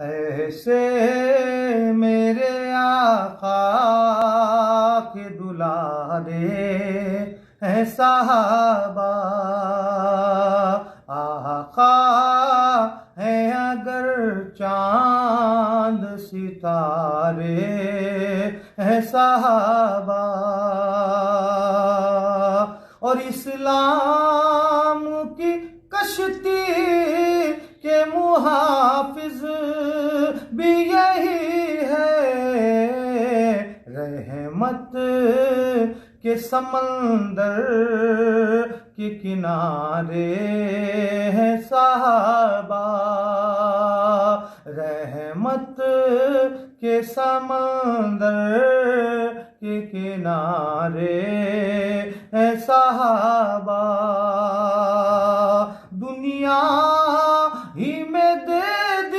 ऐसे मेरे आका के दुलारे हैं साहबा, आका है अगर चांद सितारे हैं साहबा। और इस्लाम की कश्ती के मुहाफिज भी यही है, रहमत के समंदर के किनारे हैं साहबा, रहमत के समंदर के किनारे हैं साहबा।